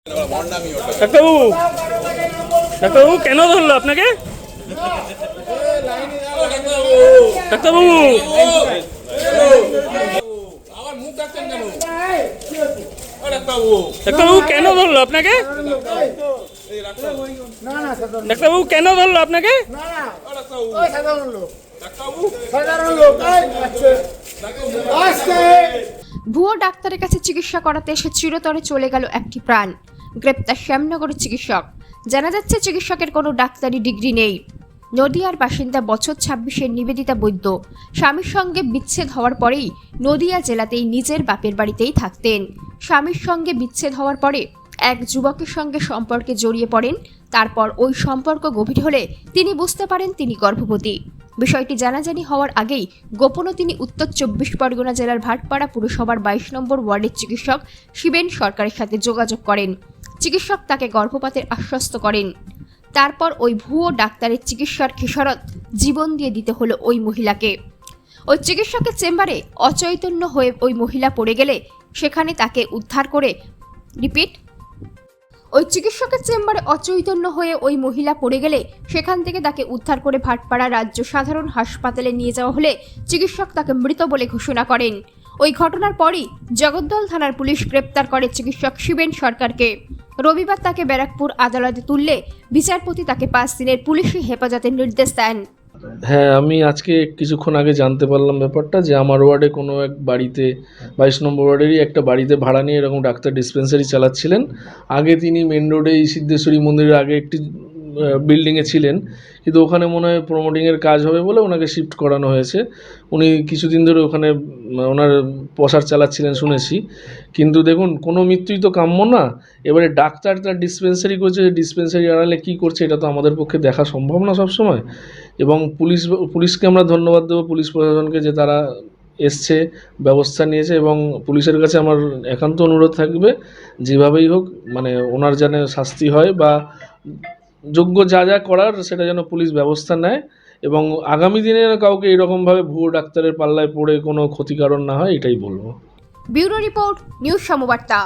ডাক্তারবাবু, ডাক্তারবাবু কেন ধরলো আপনাকে? ডাক্তারবাবু, ডাক্তারবাবু কেন ধরলো আপনাকে? ডাক্তারবাবু কেন ধরলো আপনাকে? ভুয়ো ডাক্তারের কাছে চিকিৎসা করাতে এসে চিরতরে চলে গেল একটি প্রাণ। গ্রেপ্তার শ্যামনগরের চিকিৎসক। জানা যাচ্ছে চিকিৎসকের কোনো ডাক্তারি ডিগ্রি নেই। নদিয়ার বাসিন্দা বছর 26-এর নিবেদিতা বৈদ্য স্বামীর সঙ্গে বিচ্ছেদ হওয়ার পরেই নদিয়া জেলাতেই নিজের বাপের বাড়িতেই থাকতেন। স্বামীর সঙ্গে বিচ্ছেদ হওয়ার পরে এক যুবকের সঙ্গে সম্পর্কে জড়িয়ে পড়েন। তারপর ওই সম্পর্ক গভীর হলে তিনি বুঝতে পারেন তিনি গর্ভবতী। বিষয়টি জানাজানি হওয়ার আগেই গোপনে তিনি উত্তর 24 পরগনা জেলার ভাটপাড়া পুরসভার 22 নম্বর ওয়ার্ডের চিকিৎসক শিবেন সরকারের সাথে যোগাযোগ করেন। চিকিৎসক তাকে গর্ভপাতের আশ্বস্ত করেন। তারপর ওই ভুয়ো ডাক্তারের চিকিৎসার খেসারত জীবন দিয়ে দিতে হলো ওই মহিলাকে। ওই চিকিৎসকের চেম্বারে অচৈতন্য হয়ে ওই মহিলা পড়ে গেলে সেখানে তাকে উদ্ধার করে ওই চিকিৎসকের চেম্বারে অচৈতন্য হয়ে ওই মহিলা পড়ে গেলে সেখান থেকে তাকে উদ্ধার করে ভাটপাড়া রাজ্য সাধারণ হাসপাতালে নিয়ে যাওয়া হলে চিকিৎসক তাকে মৃত বলে ঘোষণা করেন। ওই ঘটনার পরই জগদ্দল থানার পুলিশ গ্রেপ্তার করে চিকিৎসক শিবেন সরকারকে। রবিবার তাকে ব্যারাকপুর আদালতে তুললে বিচারপতি তাকে 5 দিনের পুলিশি হেফাজতের নির্দেশ দেন। হ্যাঁ, আমি আজকে কিছুক্ষণ আগে জানতে পারলাম ব্যাপারটা যে আমার ওয়ার্ডে কোনো এক বাড়িতে 22 নম্বর ওয়ার্ডেরই একটা বাড়িতে ভাড়া নিয়ে এরকম ডাক্তার ডিসপেন্সারি চালাচ্ছিলেন। আগে তিনি মেন রোডে সিদ্ধেশ্বরী মন্দিরের আগে একটি বিল্ডিংয়ে ছিলেন, কিন্তু ওখানে মনে হয় প্রমোটিংয়ের কাজ হবে বলে ওনাকে শিফট করানো হয়েছে। উনি কিছুদিন ধরে ওখানে ওনার প্রসার চালাচ্ছিলেন শুনেছি। কিন্তু দেখুন, কোনো মৃত্যুই তো কাম্য না। এবারে ডাক্তার তার ডিসপেন্সারি করছে, ডিসপেন্সারি আড়ালে কী করছে এটা তো আমাদের পক্ষে দেখা সম্ভব না সবসময়। এবং পুলিশকে আমরা ধন্যবাদ দেবো, পুলিশ প্রশাসনকে, যে তারা এসছে, ব্যবস্থা নিয়েছে। এবং পুলিশের কাছে আমার একান্ত অনুরোধ থাকবে যেভাবেই হোক মানে ওনার যেন শাস্তি হয় বা যোগ্য যা যা করার সেটা যেন পুলিশ ব্যবস্থা নেয় এবং আগামী দিনে কাউকে এরকমভাবে ভুয়ো ডাক্তারের পাল্লায় পড়ে কোনো ক্ষতিকারণ না হয়, এটাই বলবো। Bureau report, news সমবার্তা।